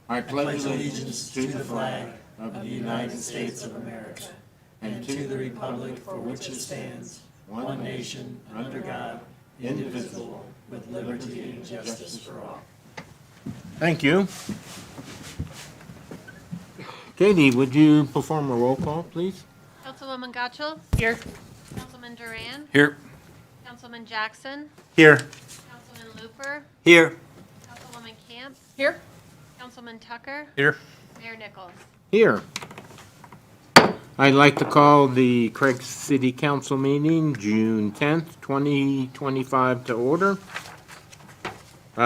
I pledge allegiance to the flag of the United States of America and to the republic for which it stands, one nation, under God, indivisible, with liberty and justice for all. Thank you. Katie, would you perform a roll call, please? Councilwoman Gotchel? Here. Councilman Duran? Here. Councilman Jackson? Here. Councilman Looper? Here. Councilwoman Camp? Here. Councilman Tucker? Here. Mayor Nichols? Here. I'd like to call the Craig City Council meeting, June 10th, 2025 to order.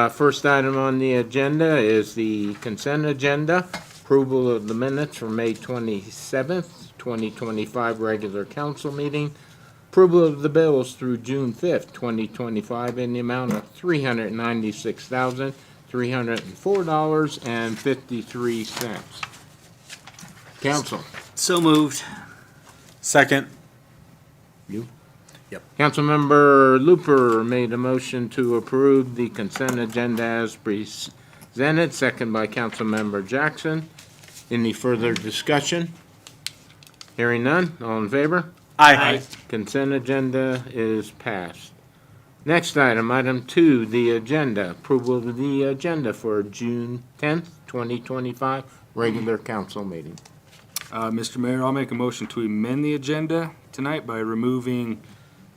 First item on the agenda is the consent agenda. Approval of the minutes for May 27th, 2025 regular council meeting. Approval of the bills through June 5th, 2025 in the amount of $396,304.53. Council. So moved. Second. You? Yep. Councilmember Looper made a motion to approve the consent agenda as presented, second by Councilmember Jackson. Any further discussion? Hearing none, all in favor? Aye. Consent agenda is passed. Next item, item 2, the agenda. Approval of the agenda for June 10th, 2025, regular council meeting. Mr. Mayor, I'll make a motion to amend the agenda tonight by removing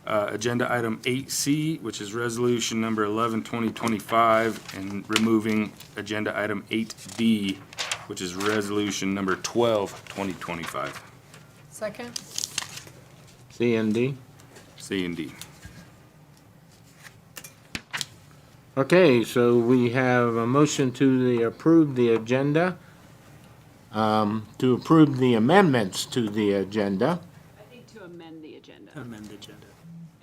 agenda item 8C, which is resolution number 11, 2025, and removing agenda item 8B, which is resolution number 12, 2025. Second. C and D. C and D. Okay, so we have a motion to approve the agenda, to approve the amendments to the agenda. I think to amend the agenda. Amend the agenda.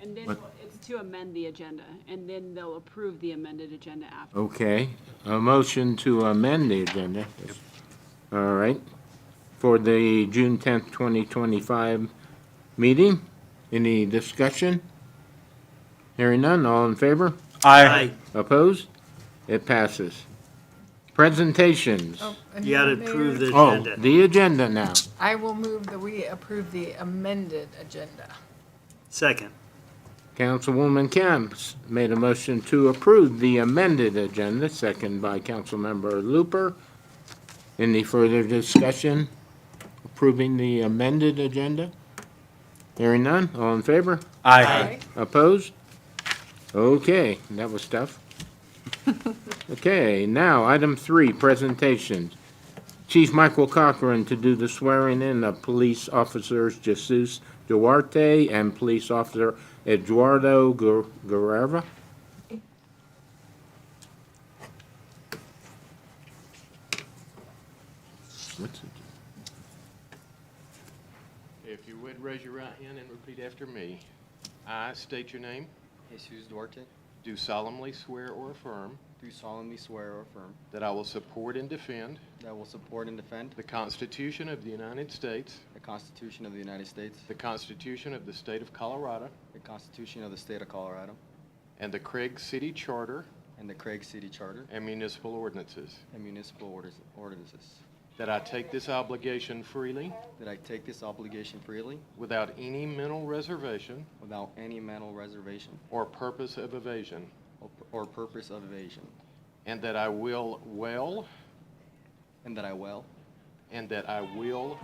And then What? it's to amend the agenda, and then they'll approve the amended agenda after. Okay, a motion to amend the agenda. All right, for the June 10th, 2025 meeting. Any discussion? Hearing none, all in favor? Aye. Opposed? It passes. Presentations. You gotta approve the Oh, agenda. the agenda now. I will move that we approve the amended agenda. Second. Councilwoman Camps made a motion to approve the amended agenda, second by Councilmember Looper. Any further discussion approving the amended agenda? Hearing none, all in favor? Aye. Opposed? Okay, that was tough. Okay, now, item 3, presentations. Chief Michael Cochran to do the swearing in of police officers Jesus Duarte and police officer Eduardo Guerrera. What's it? If you would, raise your right hand and repeat after me. I state your name, Jesus Duarte, do solemnly swear or affirm do solemnly swear or affirm that I will support and defend that I will support and defend the Constitution of the United States, the Constitution of the United States, the Constitution of the State of Colorado, the Constitution of the State of Colorado, and the Craig City Charter and the Craig City Charter and municipal ordinances, and municipal ordinances, that I take this obligation freely that I take this obligation freely without any mental reservation without any mental reservation or purpose of evasion, or purpose of evasion, and that I will well and that I will and that I will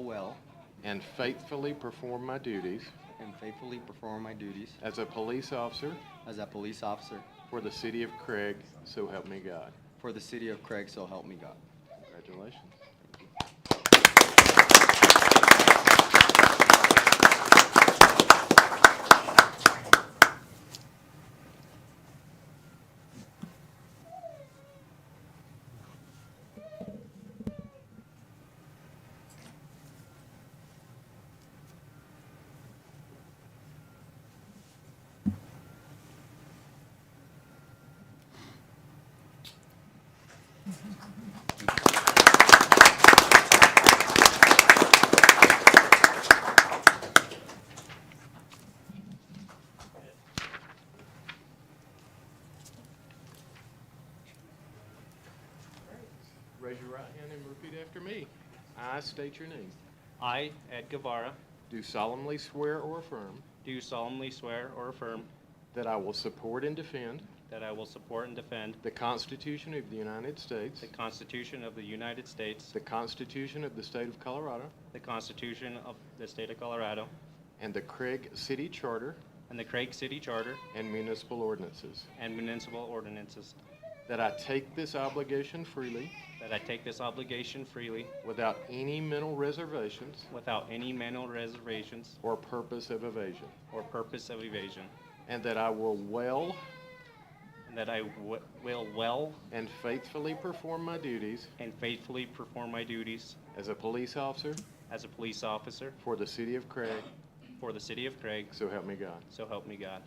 well and faithfully perform my duties and faithfully perform my duties as a police officer as a police officer for the city of Craig, so help me God. for the city of Craig, so help me God. Congratulations. Raise your right hand and repeat after me. I state your name. I, Ed Guevara, Do solemnly swear or affirm do solemnly swear or affirm that I will support and defend that I will support and defend the Constitution of the United States, the Constitution of the United States, the Constitution of the State of Colorado, the Constitution of the State of Colorado, and the Craig City Charter and the Craig City Charter and municipal ordinances, and municipal ordinances, that I take this obligation freely that I take this obligation freely without any mental reservations without any mental reservations or purpose of evasion, or purpose of evasion, and that I will well and that I will well and faithfully perform my duties and faithfully perform my duties as a police officer as a police officer for the City of Craig, for the City of Craig, so help me God. so help me God.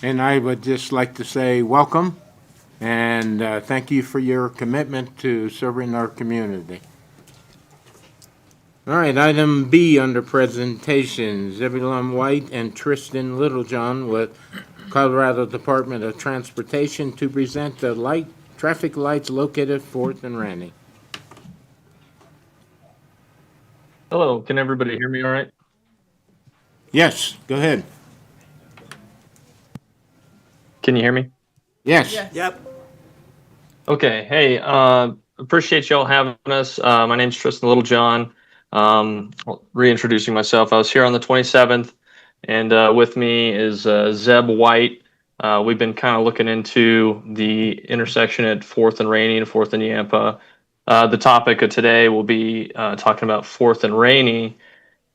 And I would just like to say welcome and thank you for your commitment to serving our community. All right, item B under presentations, Zebulon White and Tristan Littlejohn with Colorado Department of Transportation to present the traffic lights located at 4th and Randy. Hello, can everybody hear me all right? Yes, go ahead. Can you hear me? Yes. Yep. Okay, hey, appreciate y'all having us. My name's Tristan Littlejohn. Reintroducing myself, I was here on the 27th, and with me is Zeb White. We've been kind of looking into the intersection at 4th and Rainy and 4th and Yampa. The topic of today will be talking about 4th and Rainy,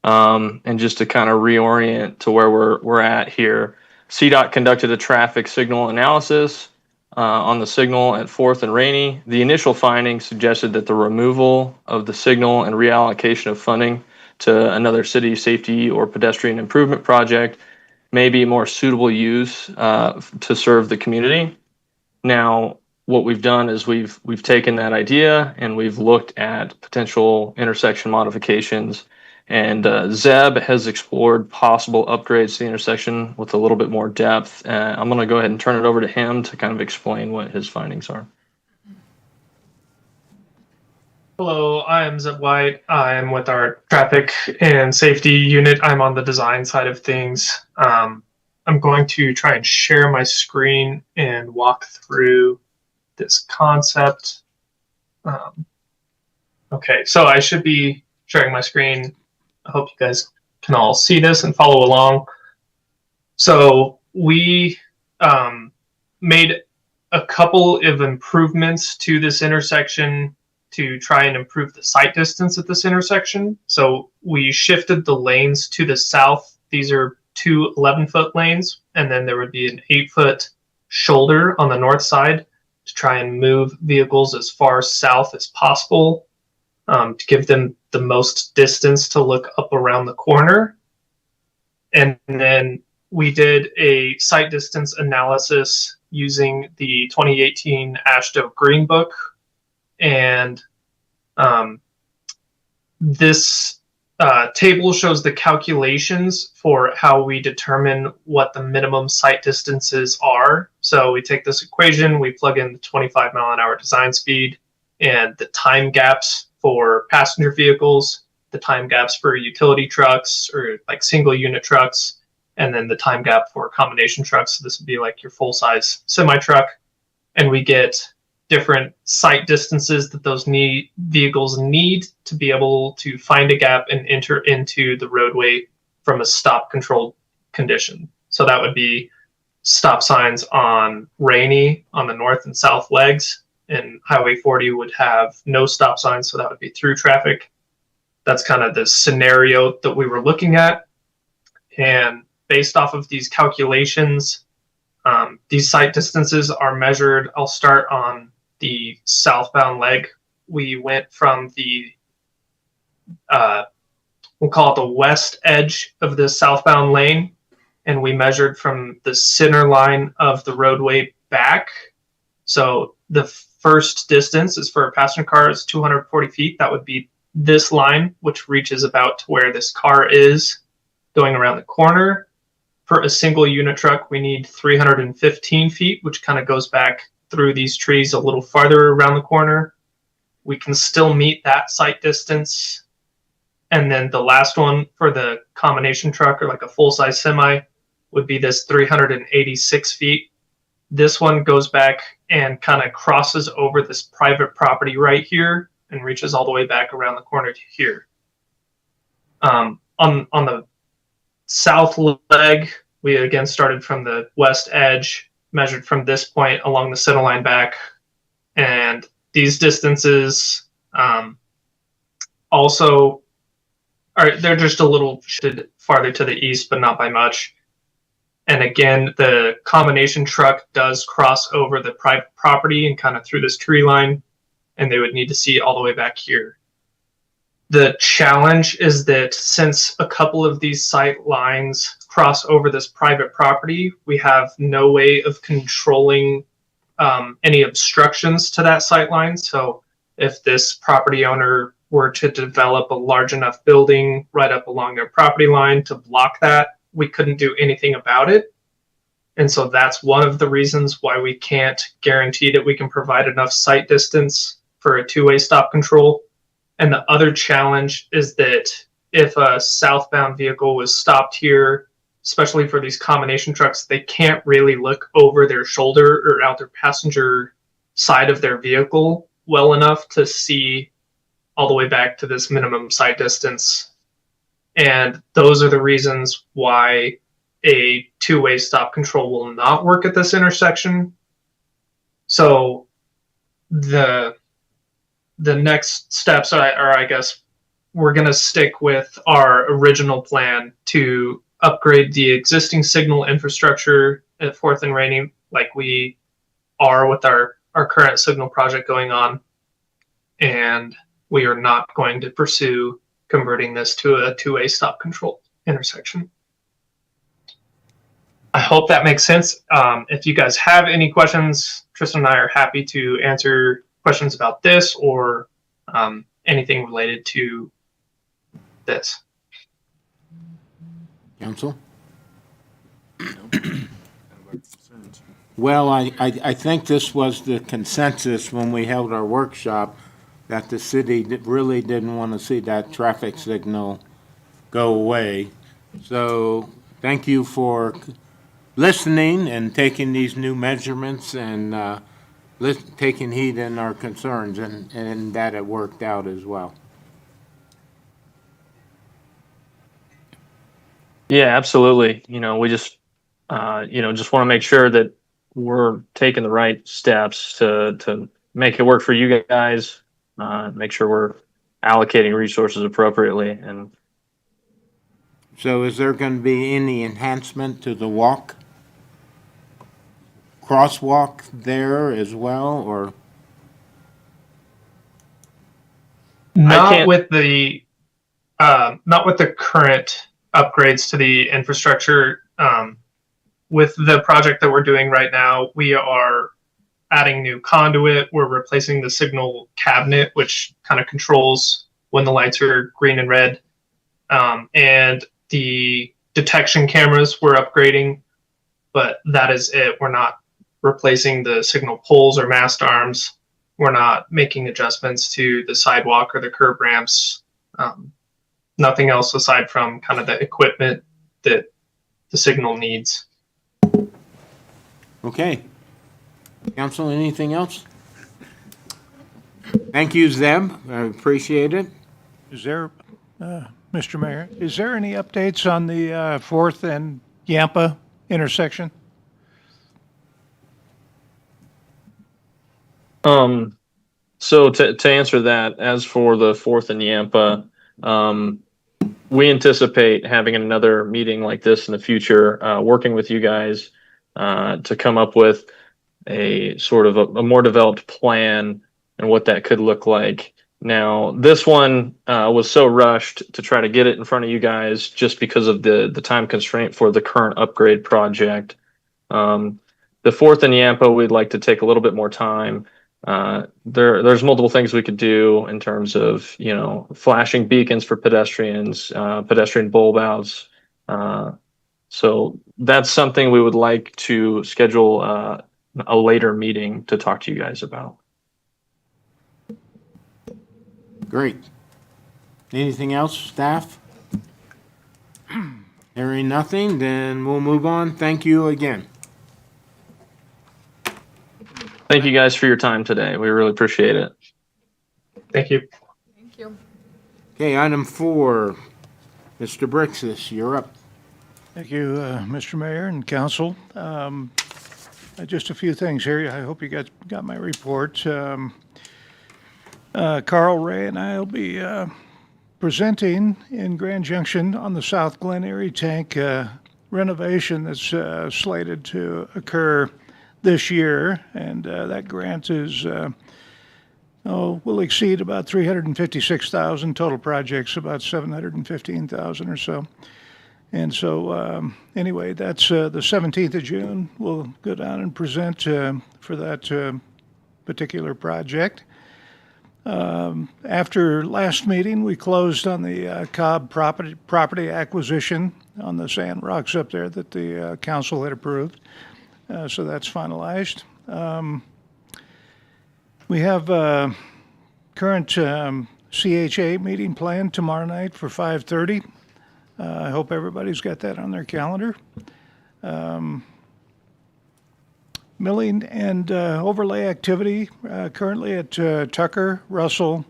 and just to kind of reorient to where we're at here. CDOT conducted a traffic signal analysis on the signal at 4th and Rainy. The initial findings suggested that the removal of the signal and reallocation of funding to another city safety or pedestrian improvement project may be a more suitable use to serve the community. Now, what we've done is we've taken that idea and we've looked at potential intersection modifications. And Zeb has explored possible upgrades to the intersection with a little bit more depth. I'm going to go ahead and turn it over to him to kind of explain what his findings are. Hello, I'm Zeb White. I'm with our traffic and safety unit. I'm on the design side of things. I'm going to try and share my screen and walk through this concept. Okay, so I should be sharing my screen. I hope you guys can all see this and follow along. So we made a couple of improvements to this intersection to try and improve the sight distance at this intersection. So we shifted the lanes to the south. These are two 11-foot lanes, and then there would be an 8-foot shoulder on the north side to try and move vehicles as far south as possible, to give them the most distance to look up around the corner. And then we did a sight distance analysis using the 2018 AASHTO Green Book. And this table shows the calculations for how we determine what the minimum sight distances are. So we take this equation, we plug in the 25-mile-an-hour design speed and the time gaps for passenger vehicles, the time gaps for utility trucks or like single unit trucks, and then the time gap for combination trucks. So this would be like your full-size semi-truck. And we get different sight distances that those vehicles need to be able to find a gap and enter into the roadway from a stop controlled condition. So that would be stop signs on Rainy on the north and south legs, and Highway 40 would have no stop signs, so that would be through traffic. That's kind of the scenario that we were looking at. And based off of these calculations, these sight distances are measured. I'll start on the southbound leg. We went from the, we'll call it the west edge of the southbound lane, and we measured from the center line of the roadway back. So the first distance is for a passenger car is 240 feet. That would be this line, which reaches about to where this car is going around the corner. For a single unit truck, we need 315 feet, which kind of goes back through these trees a little farther around the corner. We can still meet that sight distance. And then the last one for the combination truck or like a full-size semi would be this 386 feet. This one goes back and kind of crosses over this private property right here and reaches all the way back around the corner to here. On the south leg, we again started from the west edge, measured from this point along the center line back, and these distances also are, they're just a little shifted farther to the east, but not by much. And again, the combination truck does cross over the private property and kind of through this tree line, and they would need to see all the way back here. The challenge is that since a couple of these sight lines cross over this private property, we have no way of controlling any obstructions to that sight line. So if this property owner were to develop a large enough building right up along their property line to block that, we couldn't do anything about it. And so that's one of the reasons why we can't guarantee that we can provide enough sight distance for a two-way stop control. And the other challenge is that if a southbound vehicle was stopped here, especially for these combination trucks, they can't really look over their shoulder or out their passenger side of their vehicle well enough to see all the way back to this minimum sight distance. And those are the reasons why a two-way stop control will not work at this intersection. So the next steps are, I guess, we're going to stick with our original plan to upgrade the existing signal infrastructure at 4th and Rainy, like we are with our current signal project going on. And we are not going to pursue converting this to a two-way stop control intersection. I hope that makes sense. If you guys have any questions, Tristan and I are happy to answer questions about this or anything related to this. Council? Well, I think this was the consensus when we held our workshop, that the city really didn't want to see that traffic signal go away. So thank you for listening and taking these new measurements and taking heed in our concerns, and that it worked out as well. Yeah, absolutely. We just, just want to make sure that we're taking the right steps to make it work for you guys, make sure we're allocating resources appropriately. And So is there going to be any enhancement to the crosswalk there as well, or? Not with the current upgrades to the infrastructure. With the project that we're doing right now, we are adding new conduit. We're replacing the signal cabinet, which kind of controls when the lights are green and red. And the detection cameras we're upgrading, but that is it. We're not replacing the signal poles or mast arms. We're not making adjustments to the sidewalk or the curb ramps. Nothing else aside from kind of the equipment that the signal needs. Okay. Council, anything else? Thank you, Zeb. I appreciate it. Is there, Mr. Mayor, is there any updates on the 4th and Yampa intersection? So to answer that, as for the 4th and Yampa, we anticipate having another meeting like this in the future, working with you guys to come up with a sort of a more developed plan and what that could look like. Now, this one was so rushed to try to get it in front of you guys just because of the time constraint for the current upgrade project. The fourth in Yampa, we'd like to take a little bit more time. There's multiple things we could do in terms of, flashing beacons for pedestrians, pedestrian bulb outs. So that's something we would like to schedule a later meeting to talk to you guys about. Great. Anything else, staff? Hearing nothing, then we'll move on. Thank you again. Thank you guys for your time today. We really appreciate it. Thank you. Thank you. Okay, item 4, Mr. Brixis, you're up. Thank you, Mr. Mayor and council. Just a few things here. I hope you got my report. Carl Ray and I will be presenting in Grand Junction on the South Glen Erie Tank renovation that's slated to occur this year, and that grant is will exceed about $356,000. Total project's about $715,000 or so. And so, anyway, that's the 17th of June. We'll go down and present for that particular project. After last meeting, we closed on the Cobb property acquisition on the sand rocks up there that the council had approved. So that's finalized. We have current CHA meeting planned tomorrow night for 5:30. I hope everybody's got that on their calendar. Milling and overlay activity currently at Tucker, Russell.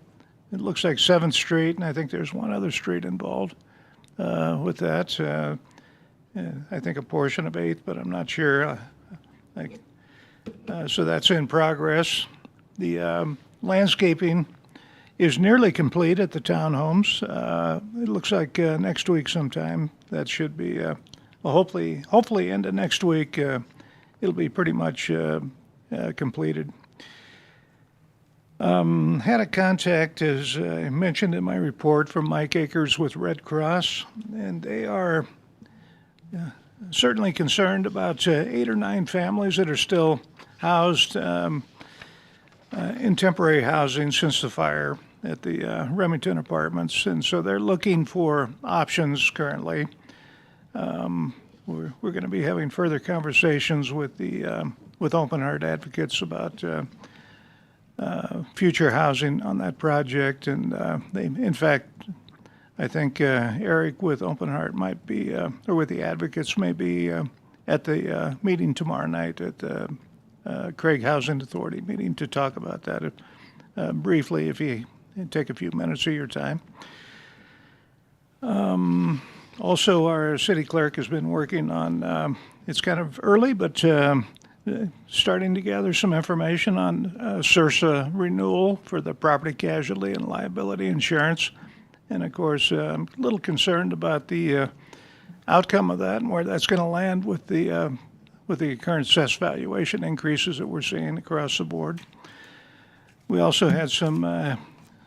It looks like 7th Street, and I think there's one other street involved with that. I think a portion of 8th, but I'm not sure. So that's in progress. The landscaping is nearly complete at the townhomes. It looks like next week sometime. That should be, hopefully into next week, it'll be pretty much completed. Had a contact, as I mentioned in my report, from Mike Akers with Red Cross, and they are certainly concerned about 8 or 9 families that are still housed in temporary housing since the fire at the Remington Apartments, and so they're looking for options currently. We're going to be having further conversations with with Open Heart Advocates about future housing on that project, and in fact, I think Eric with Open Heart might be, or with the advocates, may be at the meeting tomorrow night at the Craig Housing Authority meeting to talk about that briefly, if you take a few minutes of your time. Also, our city clerk has been working on, it's kind of early, but starting to gather some information on CIRSA renewal for the property casualty and liability insurance. And of course, I'm a little concerned about the outcome of that and where that's going to land with the current assessed valuation increases that we're seeing across the board. We also had some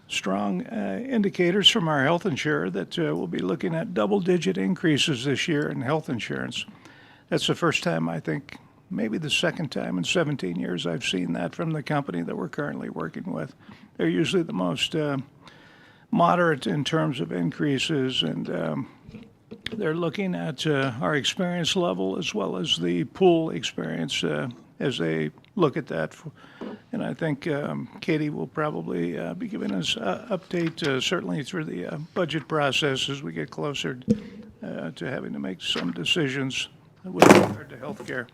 strong indicators from our health insurer that we'll be looking at double-digit increases this year in health insurance. That's the first time, I think, maybe the second time in 17 years I've seen that from the company that we're currently working with. They're usually the most moderate in terms of increases, and they're looking at our experience level as well as the pool experience as they look at that. And I think Katie will probably be giving us an update certainly through the budget process as we get closer to having to make some decisions with regard to healthcare.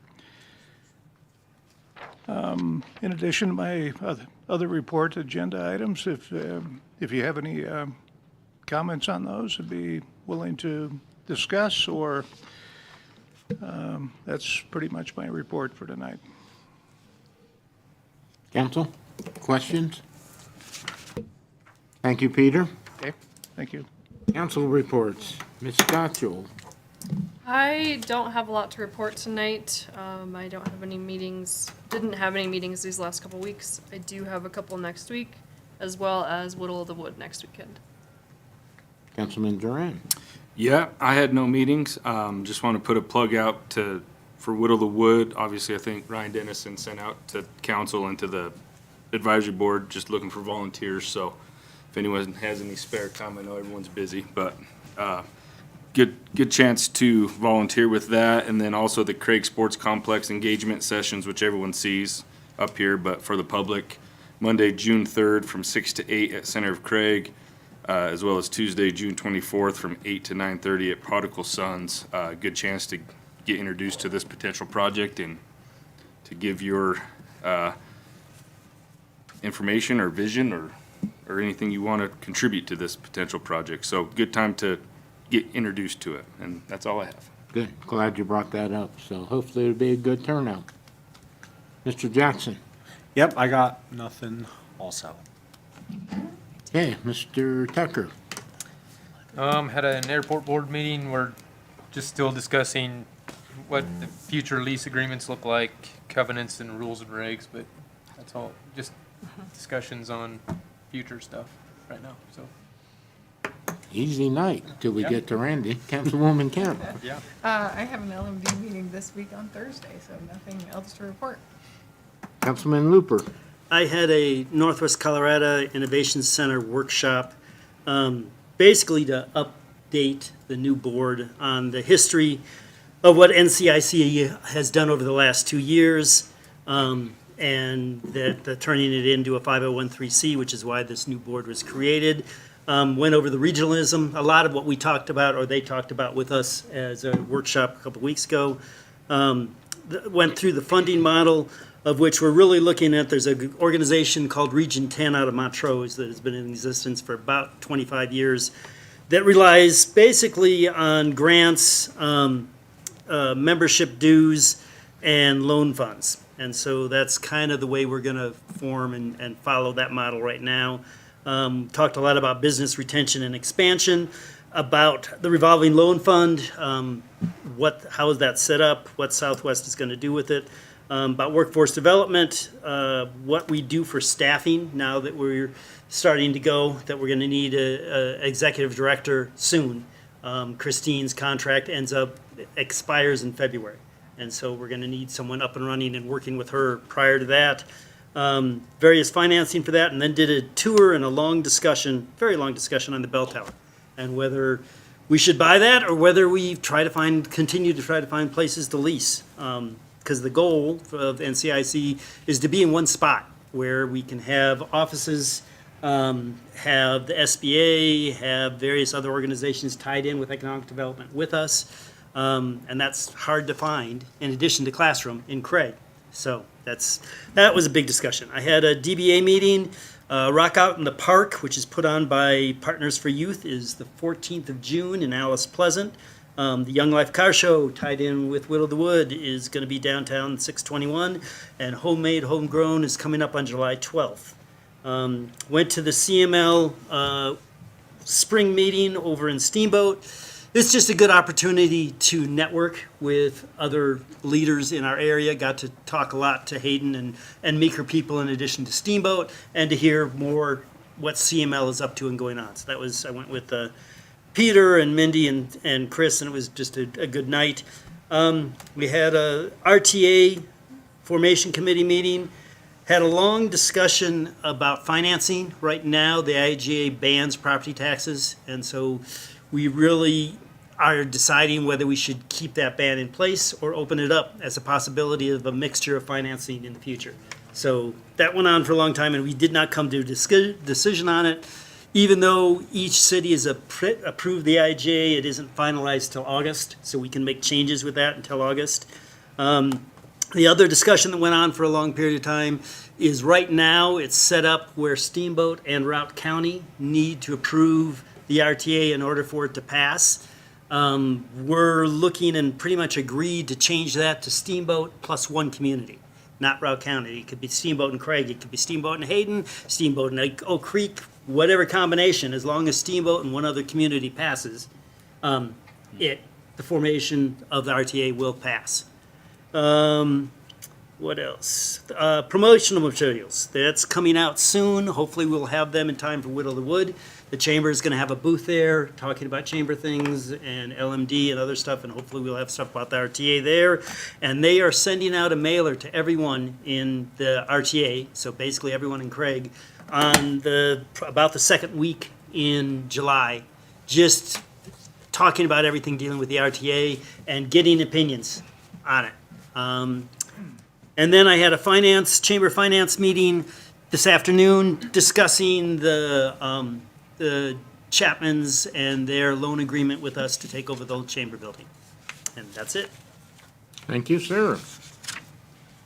In addition to my other report agenda items, if you have any comments on those, I'd be willing to discuss, or that's pretty much my report for tonight. Council, questions? Thank you, Peter. Okay, thank you. Council reports. Ms. Scotchell. I don't have a lot to report tonight. I don't have any meetings, didn't have any meetings these last couple weeks. I do have a couple next week, as well as Whittle of the Wood next weekend. Councilman Duran. Yeah, I had no meetings. Just want to put a plug out for Whittle the Wood. Obviously, I think Ryan Dennison sent out to council and to the advisory board, just looking for volunteers. So if anyone has any spare time, I know everyone's busy, but good chance to volunteer with that. And then also the Craig Sports Complex engagement sessions, which everyone sees up here, but for the public, Monday, June 3rd from 6 to 8 at Center of Craig. As well as Tuesday, June 24th from 8 to 9:30 at Prodigal Sons. Good chance to get introduced to this potential project and to give your information or vision or anything you want to contribute to this potential project. So good time to get introduced to it, and that's all I have. Good. Glad you brought that up. So hopefully it'll be a good turnout. Mr. Jackson. Yep, I got nothing also. Okay, Mr. Tucker. Had an airport board meeting. We're just still discussing what the future lease agreements look like, covenants and rules and regs, but that's all, just discussions on future stuff right now, so. Easy night till we get to Randy. Councilwoman Kemp. Yeah. I have an LMD meeting this week on Thursday, so nothing else to report. Councilman Looper. I had a Northwest Colorado Innovation Center workshop, basically to update the new board on the history of what NCIC has done over the last 2 years, and that turning it into a 5013C, which is why this new board was created. Went over the regionalism, a lot of what we talked about, or they talked about with us as a workshop a couple weeks ago. Went through the funding model, of which we're really looking at. There's an organization called Region 10 out of Montrose that has been in existence for about 25 years that relies basically on grants, membership dues, and loan funds. And so that's kind of the way we're going to form and follow that model right now. Talked a lot about business retention and expansion, about the revolving loan fund, how is that set up, what Southwest is going to do with it. About workforce development, what we do for staffing now that we're starting to go, that we're going to need a executive director soon. Christine's contract expires in February. And so we're going to need someone up and running and working with her prior to that. Various financing for that, and then did a tour and a long discussion, very long discussion on the bell tower and whether we should buy that or whether we continue to try to find places to lease. Because the goal of NCIC is to be in one spot where we can have offices, have the SBA, have various other organizations tied in with economic development with us. And that's hard to find in addition to Classroom in Craig. So that was a big discussion. I had a DBA meeting. Rock Out in the Park, which is put on by Partners for Youth, is the 14th of June in Alice Pleasant. The Young Life Car Show, tied in with Whittle the Wood, is going to be downtown 621, and Homemade Homegrown is coming up on July 12th. Went to the CML spring meeting over in Steamboat. It's just a good opportunity to network with other leaders in our area. Got to talk a lot to Hayden and Meeker people in addition to Steamboat, and to hear more what CML is up to and going on. So I went with Peter and Mindy and Chris, and it was just a good night. We had a RTA Formation Committee meeting, had a long discussion about financing. Right now, the IGA bans property taxes, and so we really are deciding whether we should keep that ban in place or open it up as a possibility of a mixture of financing in the future. So that went on for a long time, and we did not come to a decision on it. Even though each city has approved the IGA, it isn't finalized till August, so we can make changes with that until August. The other discussion that went on for a long period of time is right now it's set up where Steamboat and Routt County need to approve the RTA in order for it to pass. We're looking and pretty much agreed to change that to Steamboat plus one community, not Routt County. It could be Steamboat and Craig, it could be Steamboat and Hayden, Steamboat and Oak Creek, whatever combination, as long as Steamboat and one other community passes, it the formation of the RTA will pass. What else? Promotional materials. That's coming out soon. Hopefully we'll have them in time for Whittle the Wood. The chamber is going to have a booth there talking about chamber things and LMD and other stuff, and hopefully we'll have stuff about the RTA there. And they are sending out a mailer to everyone in the RTA, so basically everyone in Craig, on about the second week in July, just talking about everything dealing with the RTA and getting opinions on it. And then I had a chamber finance meeting this afternoon discussing the Chapmans and their loan agreement with us to take over the old chamber building. And that's it. Thank you, sir.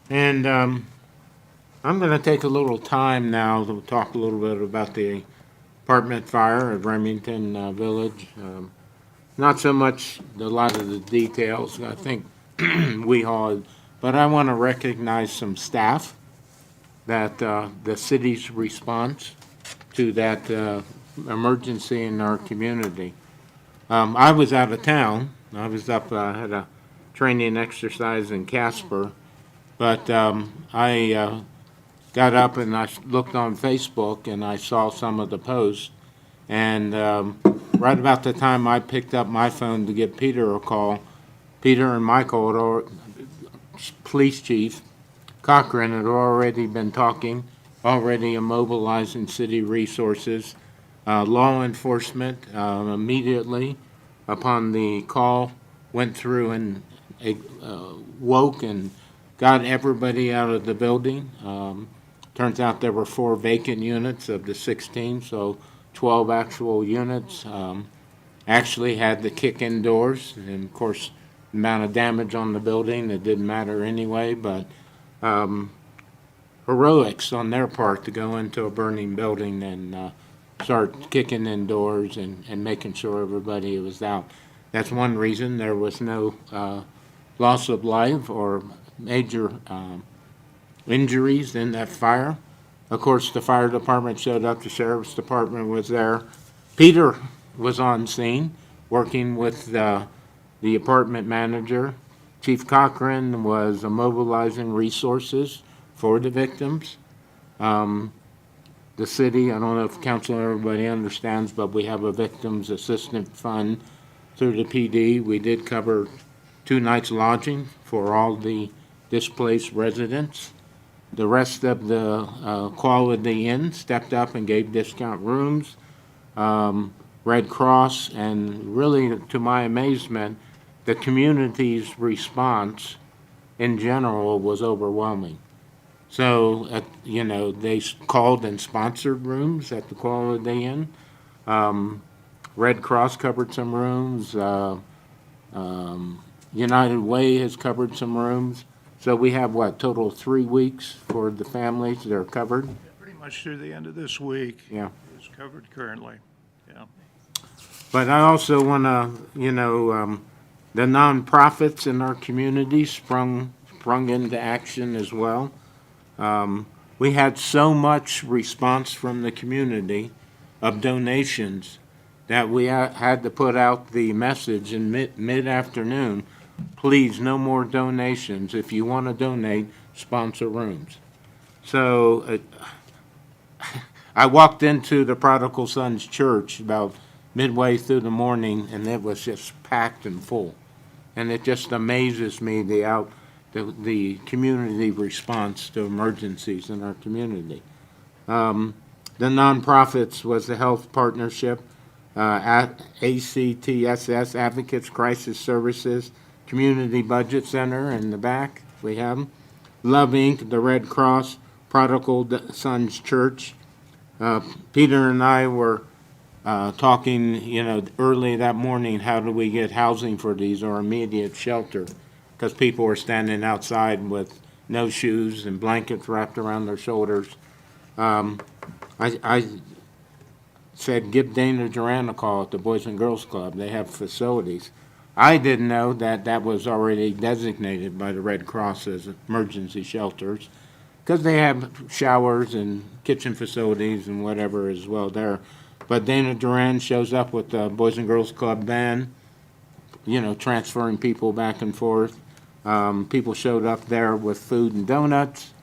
And I'm going to take a little time now to talk a little bit about the apartment fire at Remington Village. Not so much a lot of the details, I think we all, but I want to recognize some staff that the city's response to that emergency in our community. I was out of town. I was up, had a training exercise in Casper, but I got up and I looked on Facebook and I saw some of the posts. And right about the time I picked up my phone to give Peter a call, Peter and Michael, police chief Cochran, had already been talking, already immobilizing city resources. Law enforcement immediately upon the call went through and woke and got everybody out of the building. Turns out there were 4 vacant units of the 16, so 12 actual units. Actually had the kick-in doors, and of course, the amount of damage on the building, it didn't matter anyway, but heroics on their part to go into a burning building and start kicking in doors and making sure everybody was out. That's one reason there was no loss of life or major injuries in that fire. Of course, the fire department showed up, the sheriff's department was there. Peter was on scene working with the apartment manager. Chief Cochran was mobilizing resources for the victims. The city, I don't know if council or everybody understands, but we have a victims assistance fund through the PD. We did cover 2 nights lodging for all the displaced residents. The rest of the Quality Inn stepped up and gave discount rooms. Red Cross, and really to my amazement, the community's response in general was overwhelming. So, they called and sponsored rooms at the Quality Inn. Red Cross covered some rooms. United Way has covered some rooms. So we have, total 3 weeks for the families that are covered? Pretty much through the end of this week. Yeah. It's covered currently, yeah. But I also want to, the nonprofits in our community sprung into action as well. We had so much response from the community of donations that we had to put out the message in mid-afternoon, please, no more donations. If you want to donate, sponsor rooms. So I walked into the Prodigal Sons Church about midway through the morning, and it was just packed and full. And it just amazes me the community response to emergencies in our community. The nonprofits was the Health Partnership, at ACTSS, Advocates Crisis Services, Community Budget Center in the back, we have them. Love Inc., the Red Cross, Prodigal Sons Church. Peter and I were talking, early that morning, how do we get housing for these or immediate shelter? Because people were standing outside with no shoes and blankets wrapped around their shoulders. I said, give Dana Duran a call at the Boys and Girls Club. They have facilities. I didn't know that was already designated by the Red Cross as emergency shelters, because they have showers and kitchen facilities and whatever as well there. But Dana Duran shows up with the Boys and Girls Club van, transferring people back and forth. People showed up there with food and donuts,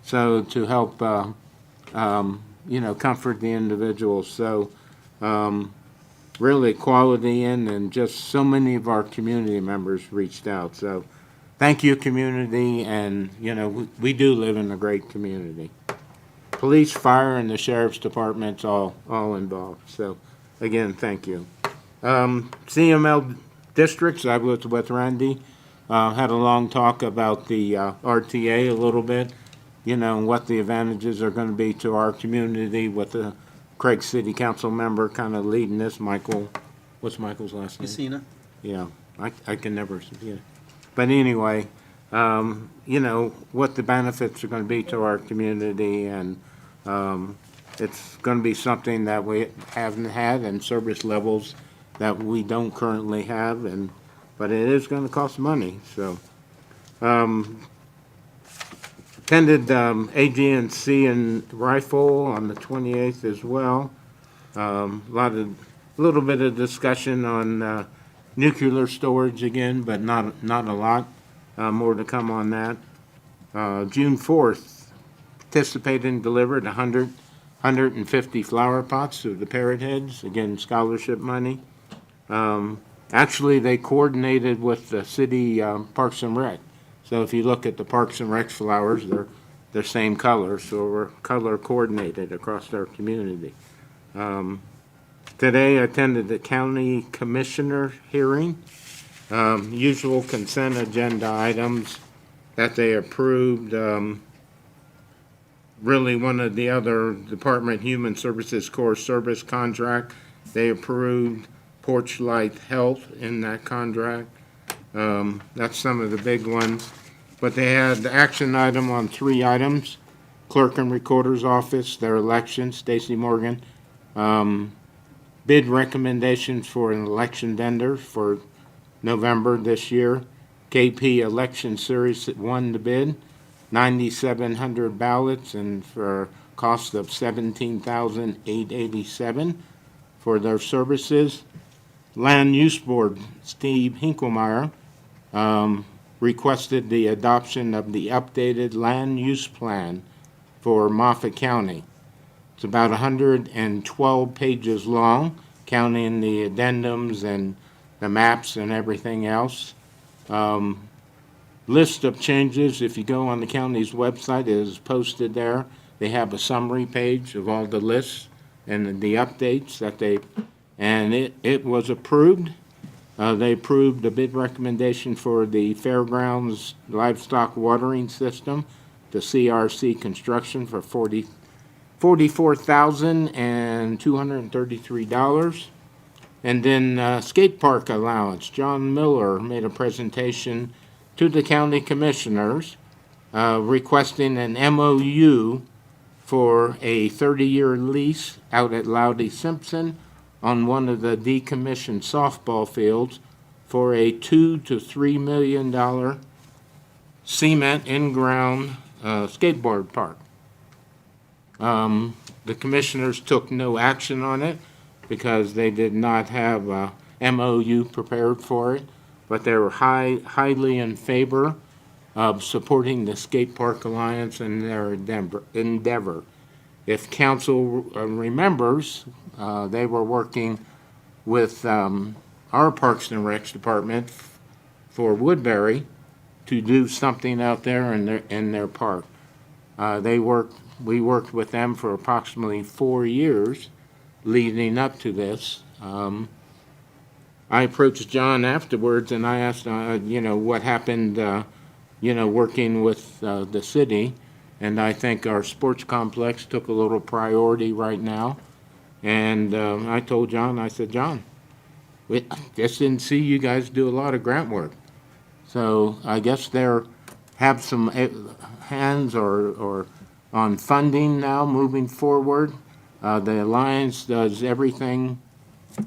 so to help, comfort the individuals. So, really quality in, and just so many of our community members reached out. So, thank you, community, and, we do live in a great community. Police, fire, and the sheriff's department's all involved. So, again, thank you. CML districts, I was with Randy, had a long talk about the RTA a little bit, and what the advantages are going to be to our community with the Craig City Council member kind of leading this, Michael. What's Michael's last name? Messina. Yeah, I can never, yeah. But anyway, what the benefits are going to be to our community, and it's going to be something that we haven't had, and service levels that we don't currently have, but it is going to cost money. So, attended AGNC and Rifle on the 28th as well. Little bit of discussion on nuclear storage again, but not a lot. More to come on that. June 4th, participated and delivered 150 flower pots to the Parrot Heads, again, scholarship money. Actually, they coordinated with the city Parks and Rec. So if you look at the Parks and Rec flowers, they're same color, so we're color coordinated across our community. Today, I attended the county commissioner hearing. Usual consent agenda items that they approved. Really, one of the other Department Human Services Core Service contract, they approved Porch Light Health in that contract. That's some of the big ones. But they had the action item on 3 items. Clerk and Recorder's Office, their election, Stacy Morgan. Bid recommendations for an election vendor for November this year. KP Election Series won the bid, 9,700 ballots, and for a cost of $17,887 for their services. Land Use Board, Steve Hinklemeyer, requested the adoption of the updated land use plan for Moffett County. It's about 112 pages long, counting the addendums and the maps and everything else. List of changes, if you go on the county's website, it is posted there. They have a summary page of all the lists and the updates that and it was approved. They approved a bid recommendation for the Fairgrounds Livestock Watering System, the CRC construction for $44,233. And then skate park allowance. John Miller made a presentation to the county commissioners requesting an MOU for a 30-year lease out at Loudy Simpson on one of the decommissioned softball fields for a $2 to $3 million cement in-ground skateboard park. The commissioners took no action on it because they did not have a MOU prepared for it, but they were highly in favor of supporting the Skate Park Alliance and their endeavor. If council remembers, they were working with our Parks and Recs department for Woodbury to do something out there in their park. We worked with them for approximately 4 years leading up to this. I approached John afterwards and I asked, what happened, working with the city. And I think our sports complex took a little priority right now. And I told John, I said, John, we just didn't see you guys do a lot of grant work. So I guess they're have some hands or on funding now moving forward. The Alliance does everything,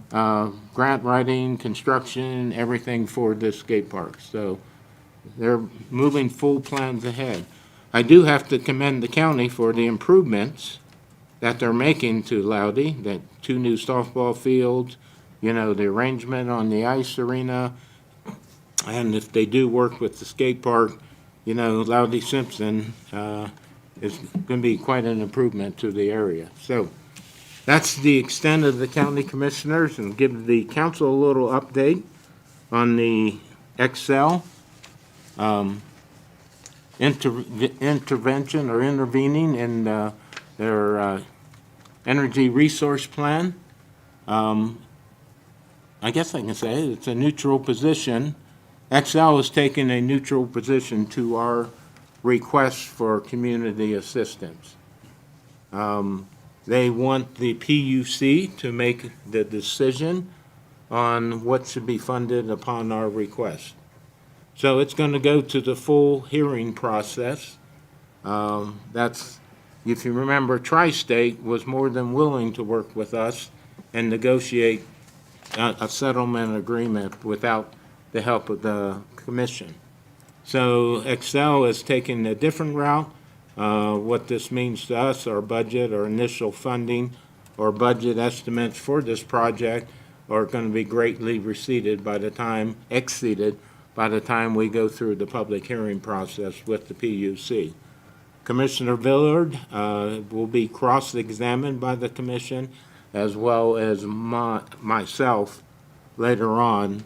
grant writing, construction, everything for this skate park. So they're moving full plans ahead. I do have to commend the county for the improvements that they're making to Loudy, that 2 new softball fields, the arrangement on the ice arena, And if they do work with the skate park, you know, Loudy Simpson is going to be quite an improvement to the area. So that's the extent of the county commissioners, and give the council a little update on the Excel intervention or intervening in their energy resource plan. I guess I can say it's a neutral position. Excel is taking a neutral position to our request for community assistance. They want the PUC to make the decision on what should be funded upon our request. So it's going to go to the full hearing process. That's, if you remember, Tri-State was more than willing to work with us and negotiate a settlement agreement without the help of the commission. So Excel is taking a different route. What this means to us, our budget, our initial funding, or budget estimates for this project are going to be greatly exceeded by the time we go through the public hearing process with the PUC. Commissioner Villard will be cross-examined by the commission, as well as myself later on,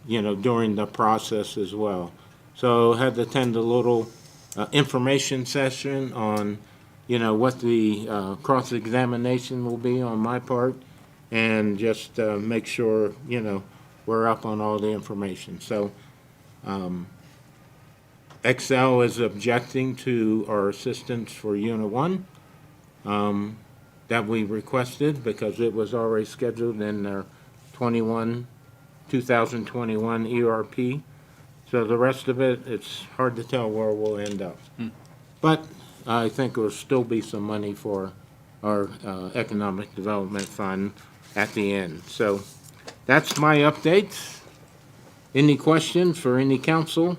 during the process as well. So had to attend a little information session on, what the cross-examination will be on my part, and just make sure, we're up on all the information. So Excel is objecting to our assistance for Unit 1 that we requested, because it was already scheduled in their 2021 ERP. So the rest of it, it's hard to tell where we'll end up. But I think there will still be some money for our Economic Development Fund at the end. So that's my updates. Any questions for any council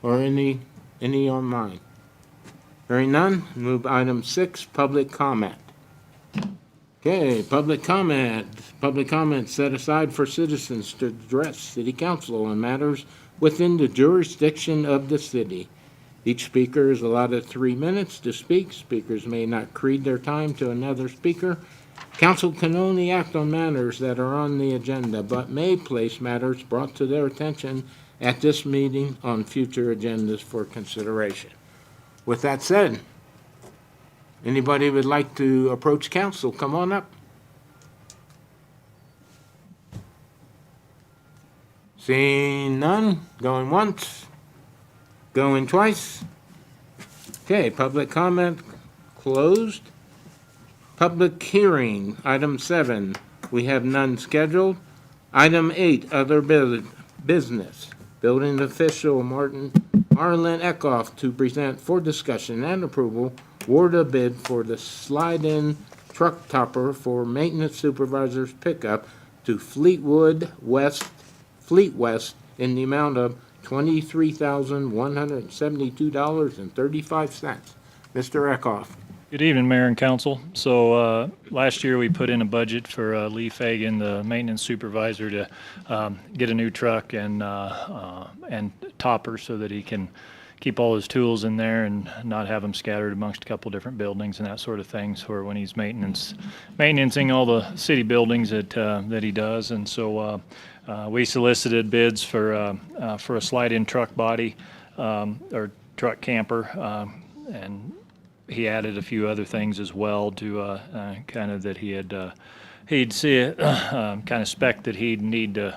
or any online? Hearing none, move item 6, public comment. Okay, public comment. Public comment set aside for citizens to address city council on matters within the jurisdiction of the city. Each speaker is allotted 3 minutes to speak. Speakers may not cede their time to another speaker. Council can only act on matters that are on the agenda, but may place matters brought to their attention at this meeting on future agendas for consideration. With that said, anybody would like to approach council, come on up. Seeing none, going once, going twice. Okay, public comment closed. Public hearing, item 7, we have none scheduled. Item 8, other business. Building official Marlon Eckhoff to present for discussion and approval, award a bid for the slide-in truck topper for maintenance supervisor's pickup to Fleet West in the amount of $23,172.35. Mr. Eckhoff. Good evening, Mayor and Council. So last year we put in a budget for Lee Fagan, the maintenance supervisor, to get a new truck and topper so that he can keep all his tools in there and not have them scattered amongst a couple different buildings and that sort of things for when he's maintaining all the city buildings that he does. And so we solicited bids for a slide-in truck body or truck camper, and he added a few other things as well to kind of that he'd see it kind of spec that he'd need to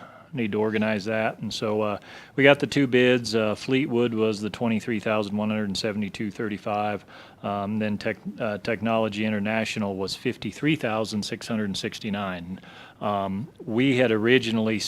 organize that. And so we got the 2 bids. Fleetwood was the $23,172.35. Then Technology International was $53,669. We had originally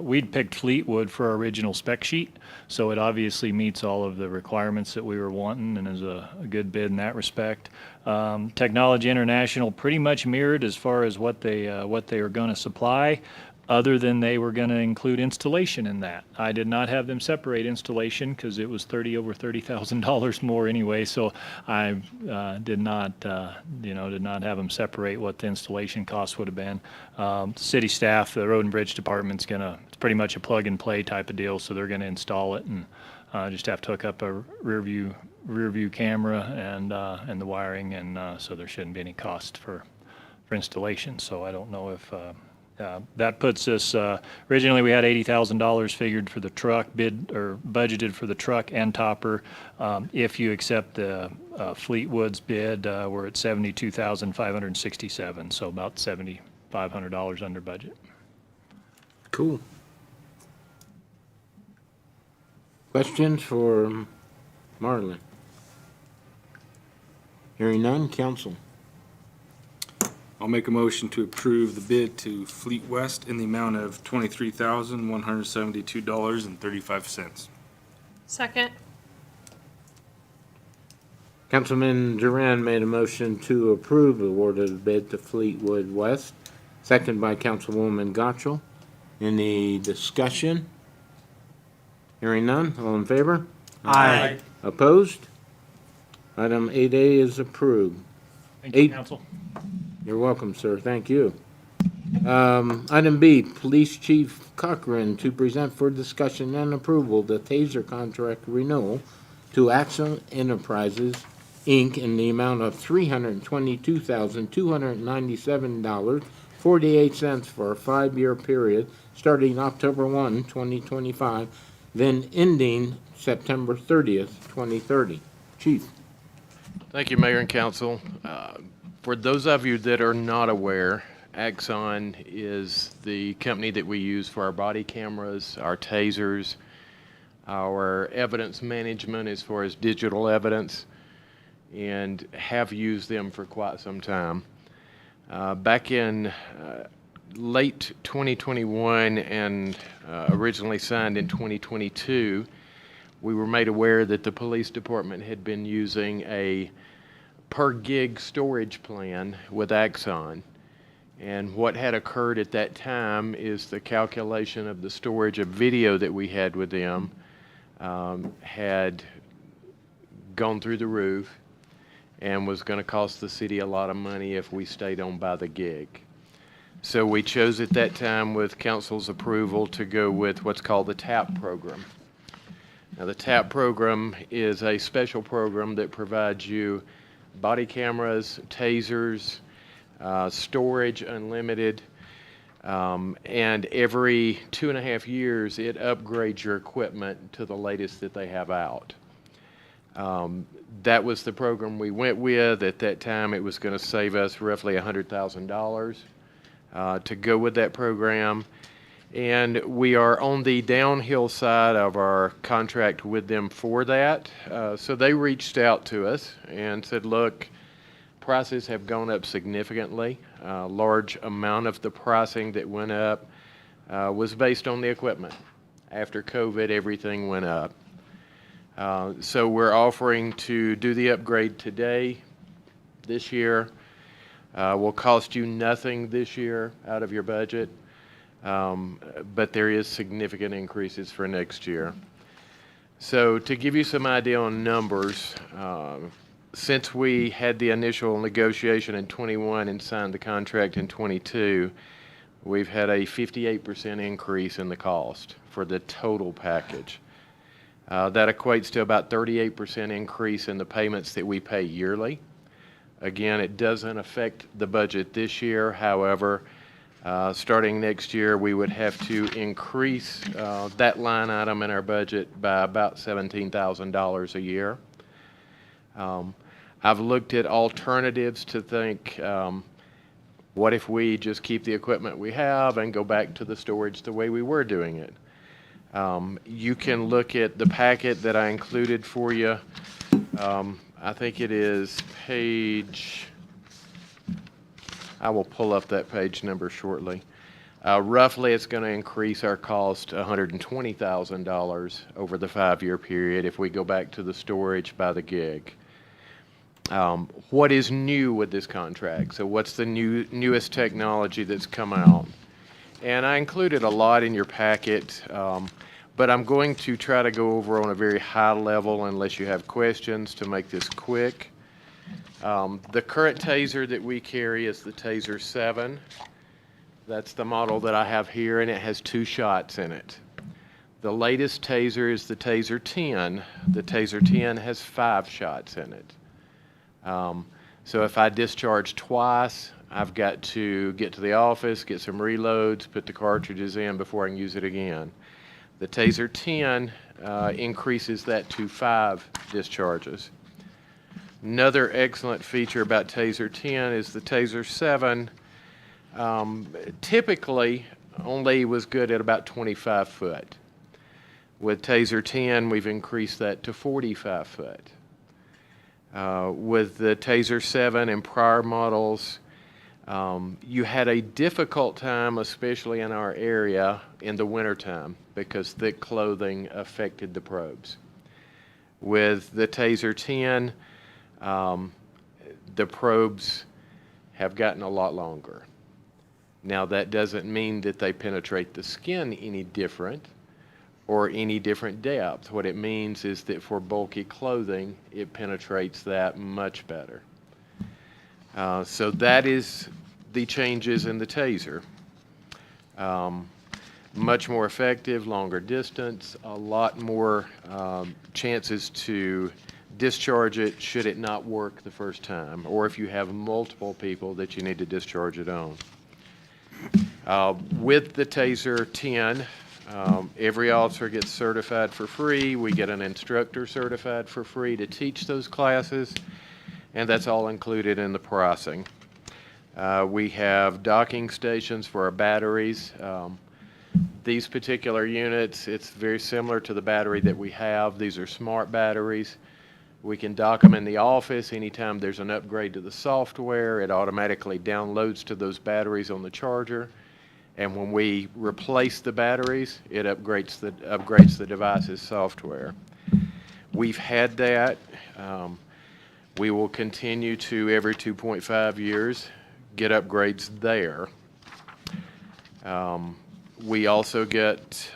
we'd picked Fleetwood for our original spec sheet, so it obviously meets all of the requirements that we were wanting and is a good bid in that respect. Technology International pretty much mirrored as far as what they are going to supply, other than they were going to include installation in that. I did not have them separate installation because it was over $30,000 more anyway. So I did not have them separate what the installation cost would have been. City staff, the Road and Bridge Department's it's pretty much a plug and play type of deal. So they're going to install it and just have to hook up a rear view camera and the wiring, and so there shouldn't be any cost for installation. So I don't know if that puts us, originally we had $80,000 figured for the truck budgeted for the truck and topper. If you accept the Fleetwood's bid, we're at $72,567, so about $7,500 under budget. Cool. Questions for Marlon? Hearing none, council. I'll make a motion to approve the bid to Fleet West in the amount of $23,172.35. Second. Councilman Duran made a motion to approve the award of the bid to Fleetwood West, second by Councilwoman Gottschall. Any discussion? Hearing none, all in favor? Aye. Opposed? Item 8A is approved. Thank you, council. You're welcome, sir. Thank you. Item B, Police Chief Cochran to present for discussion and approval the TASER contract renewal to Axon Enterprises, Inc. in the amount of $322,297.48 for a 5-year period starting October 1, 2025, then ending September 30th, 2030. Chief. Thank you, Mayor and Council. For those of you that are not aware, Axon is the company that we use for our body cameras, our tasers, our evidence management as far as digital evidence, and have used them for quite some time. Back in late 2021 and originally signed in 2022, we were made aware that the police department had been using a per gig storage plan with Axon. And what had occurred at that time is the calculation of the storage of video that we had with them had gone through the roof and was going to cost the city a lot of money if we stayed on by the gig. So we chose at that time, with council's approval, to go with what's called the TAP program. Now, the TAP program is a special program that provides you body cameras, tasers, storage unlimited, and every 2.5 years it upgrades your equipment to the latest that they have out. That was the program we went with. At that time, it was going to save us roughly $100,000 to go with that program. And we are on the downhill side of our contract with them for that. So they reached out to us and said, look, prices have gone up significantly. A large amount of the pricing that went up was based on the equipment. After COVID, everything went up. So we're offering to do the upgrade today, this year. Will cost you nothing this year out of your budget. But there is significant increases for next year. So to give you some idea on numbers, since we had the initial negotiation in 21 and signed the contract in 22, we've had a 58% increase in the cost for the total package. That equates to about 38% increase in the payments that we pay yearly. Again, it doesn't affect the budget this year. However, starting next year, we would have to increase that line item in our budget by about $17,000 a year. I've looked at alternatives to think, what if we just keep the equipment we have and go back to the storage the way we were doing it? You can look at the packet that I included for you. I think it is page... I will pull up that page number shortly. Roughly, it's going to increase our cost $120,000 over the 5-year period if we go back to the storage by the gig. What is new with this contract? So what's the newest technology that's come out? And I included a lot in your packet, but I'm going to try to go over on a very high level unless you have questions to make this quick. The current taser that we carry is the Taser 7. That's the model that I have here, and it has 2 shots in it. The latest taser is the Taser 10. The Taser 10 has 5 shots in it. So if I discharge twice, I've got to get to the office, get some reloads, put the cartridges in before I can use it again. The Taser 10 increases that to 5 discharges. Another excellent feature about Taser 10 is the Taser 7 typically only was good at about 25 foot. With Taser 10, we've increased that to 45 foot. With the Taser 7 and prior models, you had a difficult time, especially in our area, in the wintertime because thick clothing affected the probes. With the Taser 10, the probes have gotten a lot longer. Now, that doesn't mean that they penetrate the skin any different or any different depth. What it means is that for bulky clothing, it penetrates that much better. So that is the changes in the Taser. Much more effective, longer distance, a lot more chances to discharge it should it not work the first time, or if you have multiple people that you need to discharge it on. With the Taser 10, every officer gets certified for free. We get an instructor certified for free to teach those classes, and that's all included in the pricing. We have docking stations for our batteries. These particular units, it's very similar to the battery that we have. These are smart batteries. We can dock them in the office. Anytime there's an upgrade to the software, it automatically downloads to those batteries on the charger. And when we replace the batteries, it upgrades the device's software. We've had that. We will continue to, every 2.5 years, get upgrades there. We also get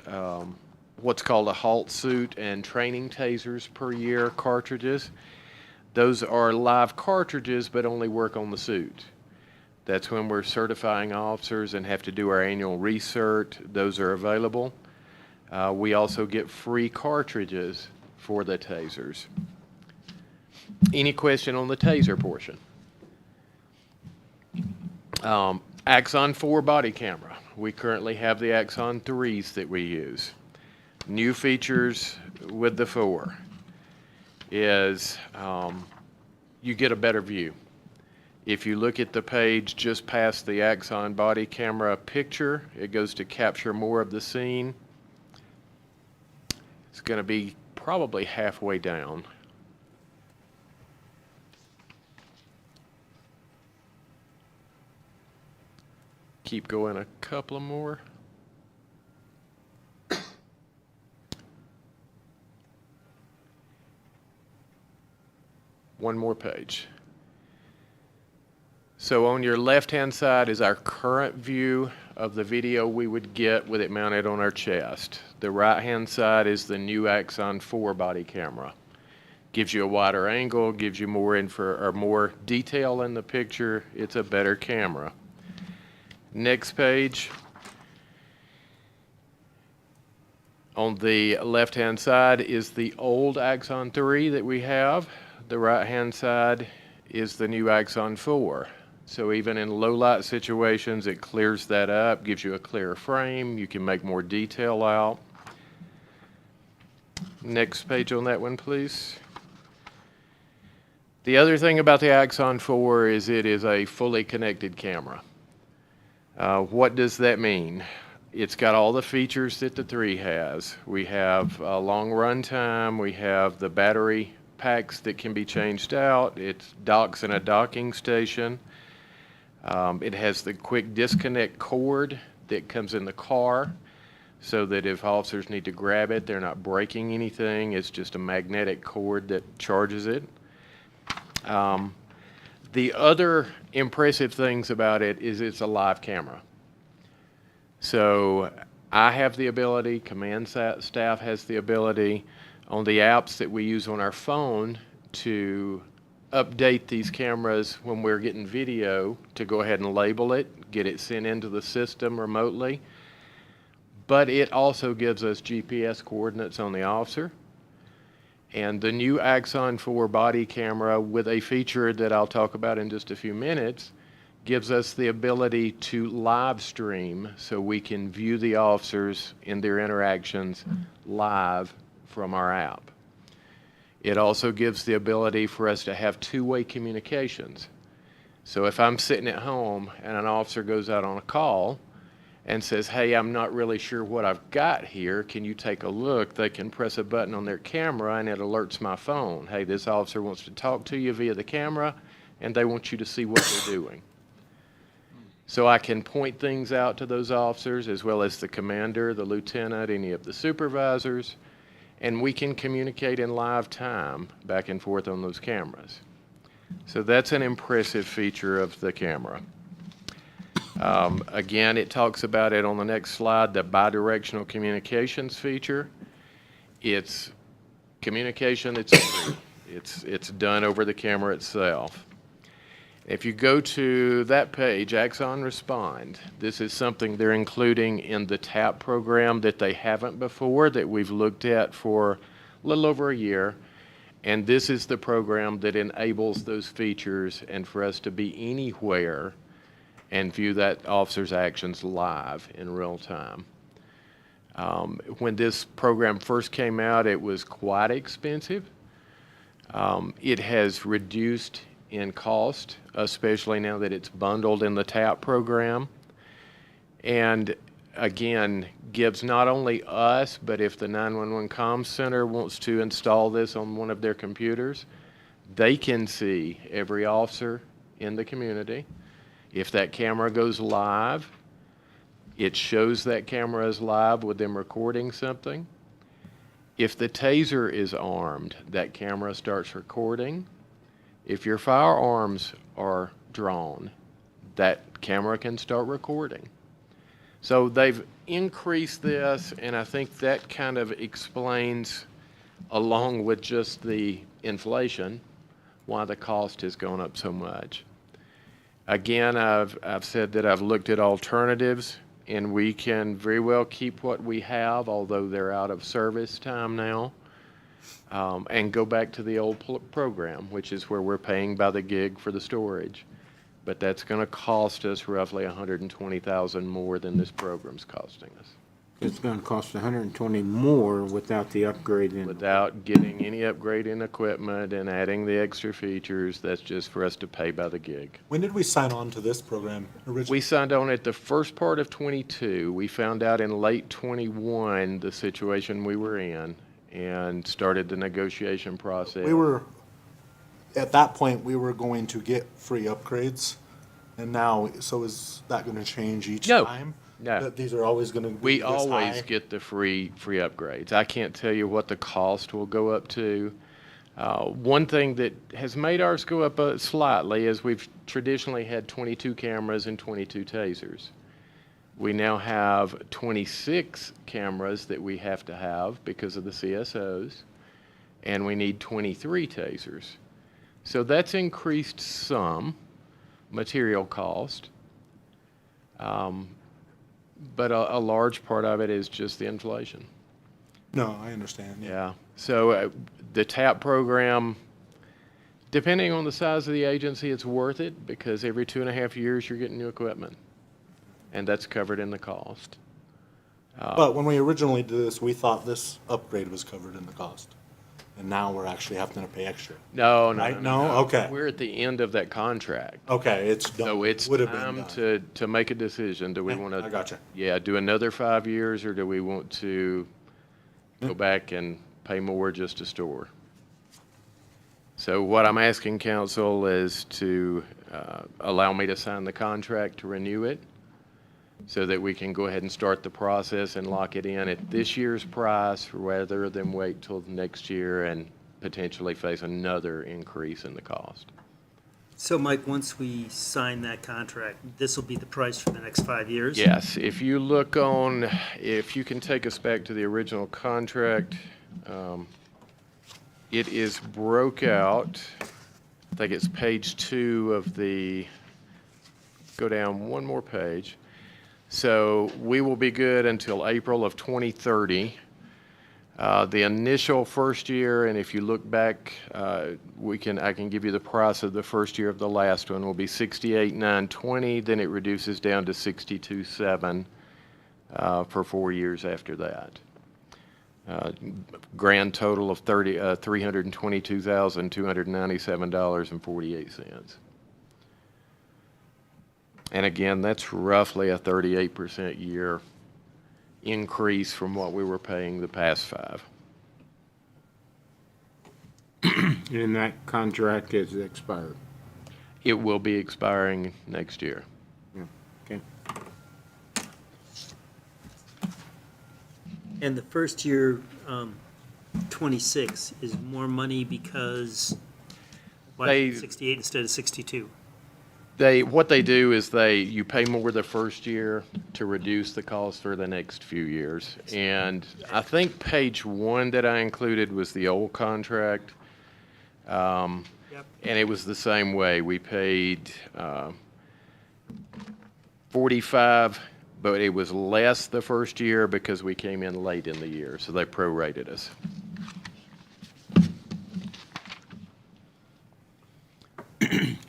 what's called a halt suit and training tasers per year cartridges. Those are live cartridges but only work on the suit. That's when we're certifying officers and have to do our annual recert. Those are available. We also get free cartridges for the tasers. Any question on the taser portion? Axon 4 body camera. We currently have the Axon 3s that we use. New features with the 4 is you get a better view. If you look at the page just past the Axon body camera picture, it goes to capture more of the scene. It's going to be probably halfway down. Keep going a couple more. One more page. So on your left-hand side is our current view of the video we would get with it mounted on our chest. The right-hand side is the new Axon 4 body camera. Gives you a wider angle, gives you more more detail in the picture. It's a better camera. Next page. On the left-hand side is the old Axon 3 that we have. The right-hand side is the new Axon 4. So even in low light situations, it clears that up, gives you a clearer frame. You can make more detail out. Next page on that one, please. The other thing about the Axon 4 is it is a fully connected camera. What does that mean? It's got all the features that the 3 has. We have a long run time. We have the battery packs that can be changed out. It docks in a docking station. It has the quick disconnect cord that comes in the car so that if officers need to grab it, they're not breaking anything. It's just a magnetic cord that charges it. The other impressive things about it is it's a live camera. So I have the ability, command staff has the ability on the apps that we use on our phone to update these cameras when we're getting video, to go ahead and label it, get it sent into the system remotely. But it also gives us GPS coordinates on the officer. And the new Axon 4 body camera, with a feature that I'll talk about in just a few minutes, gives us the ability to live stream so we can view the officers in their interactions live from our app. It also gives the ability for us to have two-way communications. So if I'm sitting at home and an officer goes out on a call and says, hey, I'm not really sure what I've got here, can you take a look? They can press a button on their camera and it alerts my phone. Hey, this officer wants to talk to you via the camera and they want you to see what they're doing. So I can point things out to those officers, as well as the commander, the lieutenant, any of the supervisors, and we can communicate in live time back and forth on those cameras. So that's an impressive feature of the camera. Again, it talks about it on the next slide, the bidirectional communications feature. It's communication that's free. It's done over the camera itself. If you go to that page, Axon Respond, this is something they're including in the TAP program that they haven't before, that we've looked at for a little over a year. And this is the program that enables those features and for us to be anywhere and view that officer's actions live in real time. When this program first came out, it was quite expensive. It has reduced in cost, especially now that it's bundled in the TAP program. And again, gives not only us, but if the 911 comm center wants to install this on one of their computers, they can see every officer in the community. If that camera goes live, it shows that camera is live with them recording something. If the taser is armed, that camera starts recording. If your firearms are drawn, that camera can start recording. So they've increased this, and I think that kind of explains, along with just the inflation, why the cost has gone up so much. Again, I've said that I've looked at alternatives, and we can very well keep what we have, although they're out of service time now. And go back to the old program, which is where we're paying by the gig for the storage. But that's going to cost us roughly $120,000 more than this program's costing us. It's going to cost $120 more without the upgrade in. Without getting any upgrade in equipment and adding the extra features, that's just for us to pay by the gig. When did we sign on to this program originally? We signed on at the first part of 22. We found out in late 21 the situation we were in, and started the negotiation process. We were, at that point, we were going to get free upgrades. And now, so is that going to change each time? No. That these are always going to be We this always high? get the free upgrades. I can't tell you what the cost will go up to. One thing that has made ours go up slightly is we've traditionally had 22 cameras and 22 tasers. We now have 26 cameras that we have to have because of the CSOs, and we need 23 tasers. So that's increased some material cost, but a large part of it is just the inflation. No, I understand. Yeah. So the TAP program, depending on the size of the agency, it's worth it because every 2.5 years you're getting new equipment. And that's covered in the cost. But when we originally did this, we thought this upgrade was covered in the cost. And now we're actually having to pay extra. No. Okay. We're at the end of that contract. Okay, it's done. So it's Would have been time done. to make a decision. Do we want to? I gotcha. Yeah, do another 5 years, or do we want to go back and pay more just to store? So what I'm asking council is to allow me to sign the contract to renew it, so that we can go ahead and start the process and lock it in at this year's price rather than wait till next year and potentially face another increase in the cost. So Mike, once we sign that contract, this will be the price for the next 5 years? Yes, if you look on, if you can take us back to the original contract, it is broke out. I think it's page 2 of the, go down one more page. So we will be good until April of 2030. The initial first year, and if you look back, I can give you the price of the first year of the last one, will be $68,920. Then it reduces down to $62,700 for 4 years after that. Grand total of $322,297.48. And again, that's roughly a 38% year increase from what we were paying the past 5. And that contract is expired. It will be expiring next year. Yeah, okay. And the first year, 26, is more money because, why 68 instead of 62? What they do is you pay more the first year to reduce the cost for the next few years. And I think page 1 that I included was the old contract. And it was the same way. We paid $45, but it was less the first year because we came in late in the year, so they prorated us.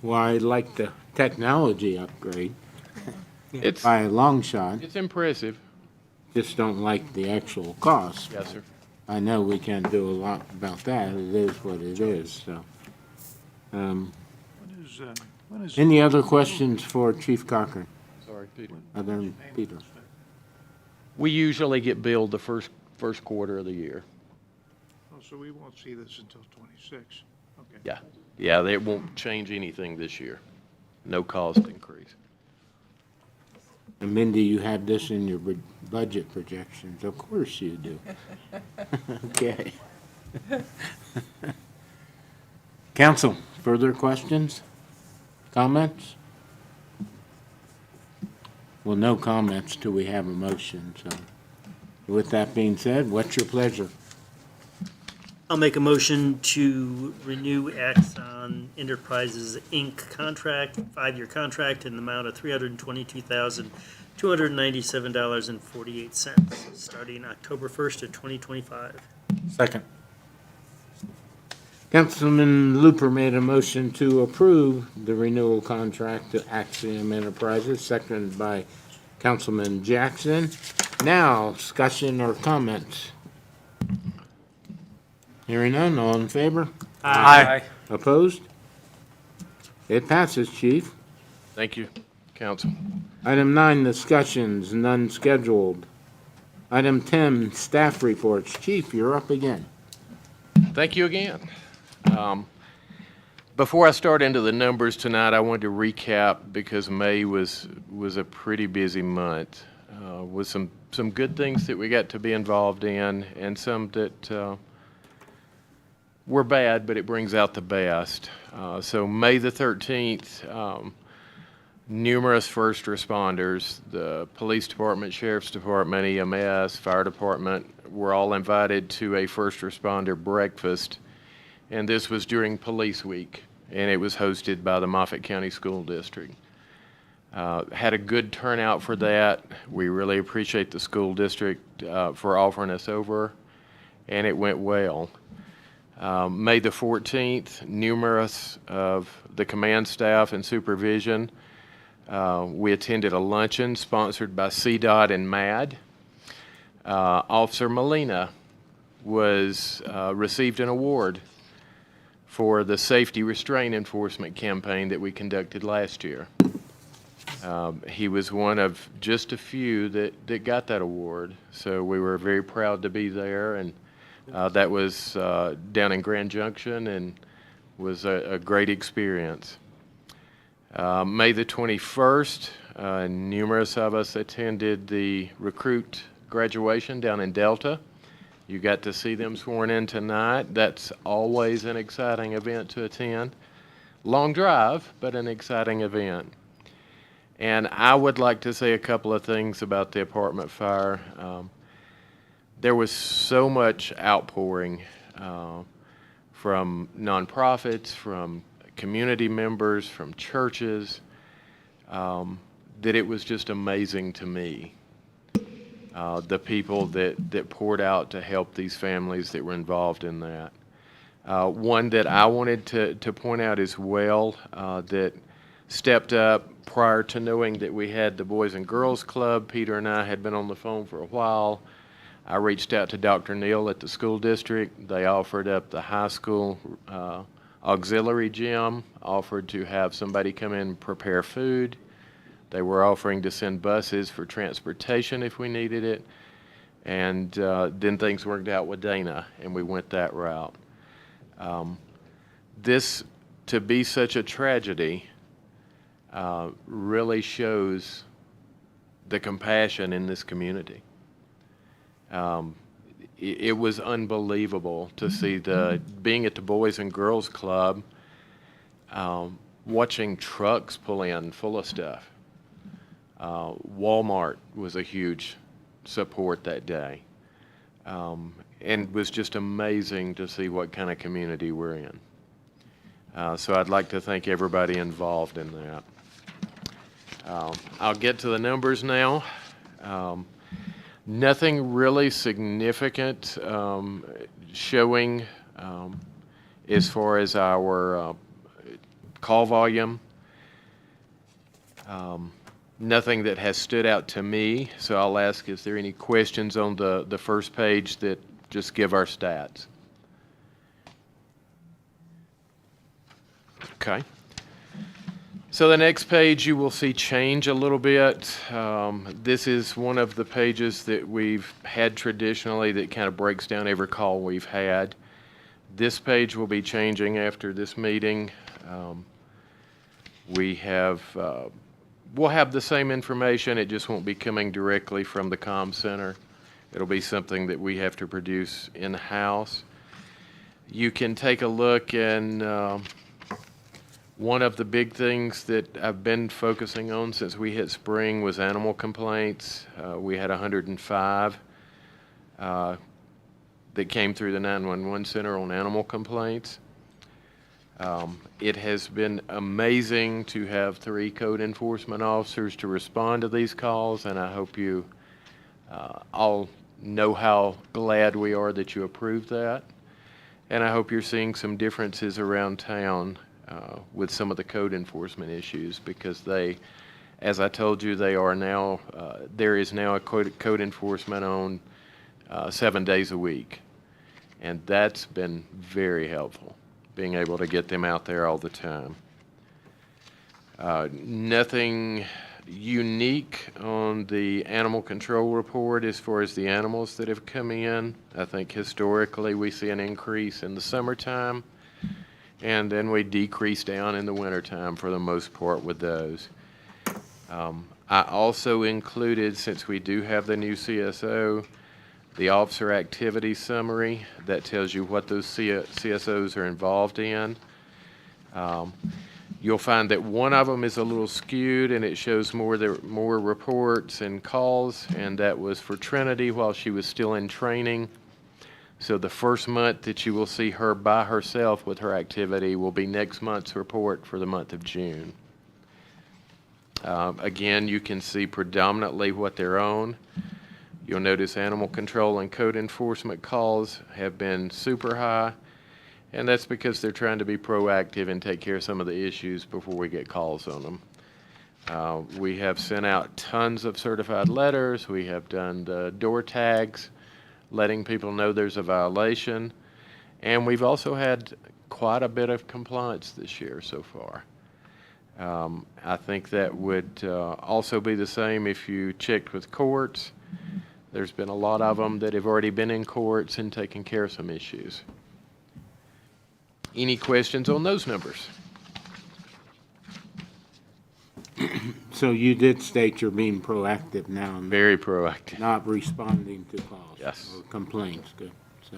Well, I like the technology upgrade. It's by a long shot. It's impressive. Just don't like the actual cost. Yes, sir. I know we can't do a lot about that. It is what it is, so. When is Any other questions for Chief Cochran? Sorry, Peter. Other than Peter? We usually get billed the first quarter of the year. Oh, so we won't see this until 26. Okay. Yeah. Yeah, they won't change anything this year. No cost increase. And Mindy, you had this in your budget projections. Of course you do. Okay. Council, further questions? Comments? Well, no comments till we have a motion, so. With that being said, what's your pleasure? I'll make a motion to renew Axon Enterprises, Inc. contract, 5-year contract in the amount of $322,297.48, starting October 1st of 2025. Second. Councilman Looper made a motion to approve the renewal contract to Axiom Enterprises, seconded by Councilman Jackson. Now, discussion or comments? Hearing none, all in favor? Aye. Opposed? It passes, Chief. Thank you, Council. Item 9, discussions, none scheduled. Item 10, staff reports. Chief, you're up again. Thank you again. Before I start into the numbers tonight, I wanted to recap because May was a pretty busy month with some good things that we got to be involved in and some that were bad, but it brings out the best. So May the 13th, numerous first responders, the police department, sheriff's department, EMS, fire department, were all invited to a first responder breakfast. And this was during Police Week, and it was hosted by the Moffett County School District. Had a good turnout for that. We really appreciate the school district for offering us over, and it went well. May the 14th, numerous of the command staff and supervision, we attended a luncheon sponsored by CDOT and MAD. Officer Molina received an award for the safety restraint enforcement campaign that we conducted last year. He was one of just a few that got that award, so we were very proud to be there, and that was down in Grand Junction and was a great experience. May the 21st, numerous of us attended the recruit graduation down in Delta. You got to see them sworn in tonight. That's always an exciting event to attend. long drive, but an exciting event. And I would like to say a couple of things about the apartment fire. There was so much outpouring from nonprofits, from community members, from churches, that it was just amazing to me. The people that poured out to help these families that were involved in that. One that I wanted to point out as well, that stepped up prior to knowing that we had the Boys and Girls Club. Peter and I had been on the phone for a while. I reached out to Dr. Neal at the school district. They offered up the high school auxiliary gym, offered to have somebody come in and prepare food. They were offering to send buses for transportation if we needed it. And then things worked out with Dana, and we went that route. This, to be such a tragedy, really shows the compassion in this community. It was unbelievable to see being at the Boys and Girls Club, watching trucks pull in full of stuff. Walmart was a huge support that day. And it was just amazing to see what kind of community we're in. So I'd like to thank everybody involved in that. I'll get to the numbers now. Nothing really significant showing as far as our call volume. Nothing that has stood out to me, so I'll ask, is there any questions on the first page that just give our stats? Okay. So the next page you will see change a little bit. This is one of the pages that we've had traditionally that kind of breaks down every call we've had. This page will be changing after this meeting. We'll have the same information, it just won't be coming directly from the comm center. It'll be something that we have to produce in-house. You can take a look, and one of the big things that I've been focusing on since we hit spring was animal complaints. We had 105 that came through the 911 center on animal complaints. It has been amazing to have 3 code enforcement officers to respond to these calls, and I hope you all know how glad we are that you approved that. And I hope you're seeing some differences around town with some of the code enforcement issues, because they, as I told you, they are now, there is now a code enforcement on 7 days a week. And that's been very helpful, being able to get them out there all the time. Nothing unique on the animal control report as far as the animals that have come in. I think historically we see an increase in the summertime, and then we decrease down in the wintertime for the most part with those. I also included, since we do have the new CSO, the officer activity summary that tells you what those CSOs are involved in. You'll find that one of them is a little skewed, and it shows more reports and calls, and that was for Trinity while she was still in training. So the first month that you will see her by herself with her activity will be next month's report for the month of June. Again, you can see predominantly what they're on. You'll notice animal control and code enforcement calls have been super high, and that's because they're trying to be proactive and take care of some of the issues before we get calls on them. We have sent out tons of certified letters. We have done the door tags, letting people know there's a violation, and we've also had quite a bit of compliance this year so far. I think that would also be the same if you checked with courts. There's been a lot of them that have already been in courts and taken care of some issues. Any questions on those numbers? So you did state you're being proactive now. Very proactive. Not responding to calls. Yes. Or complaints, good. So,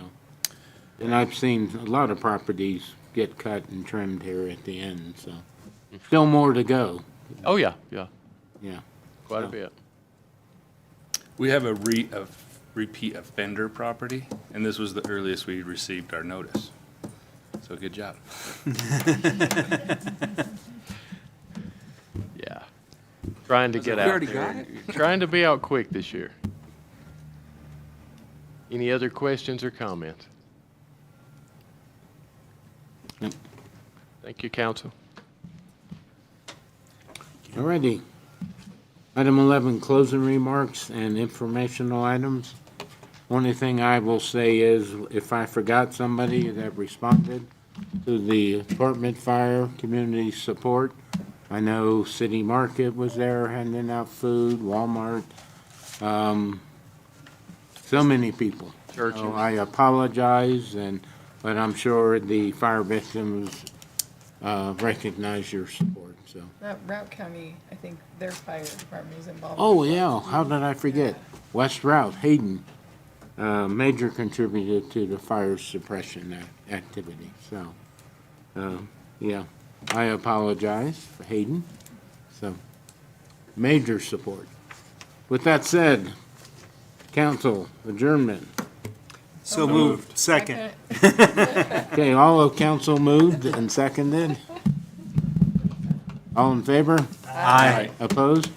and I've seen a lot of properties get cut and trimmed here at the end, so. Still more to go, Oh, yeah, yeah, yeah. quite a So- bit. We have a repeat offender property, and this was the earliest we received our notice. So good job. Yeah. Trying to get out already there. got Trying to be out quick this year. Any other questions or comments? Nope. Thank you, council. Alrighty. Item 11, closing remarks and informational items. Only thing I will say is, if I forgot somebody that responded to the department fire community support, I know City Market was there handing out food, Walmart, so many people. Churches. So I apologize, but I'm sure the fire victims recognize your support, so. That Route County, I think their fire department was involved. Oh, yeah, how did I forget? West Route, Hayden, major contributor to the fire suppression activity, so, yeah, I apologize for Hayden, so, major support. With that said, council adjournment. So moved. Second. Okay, all of council moved and seconded. All in favor? Aye. Opposed?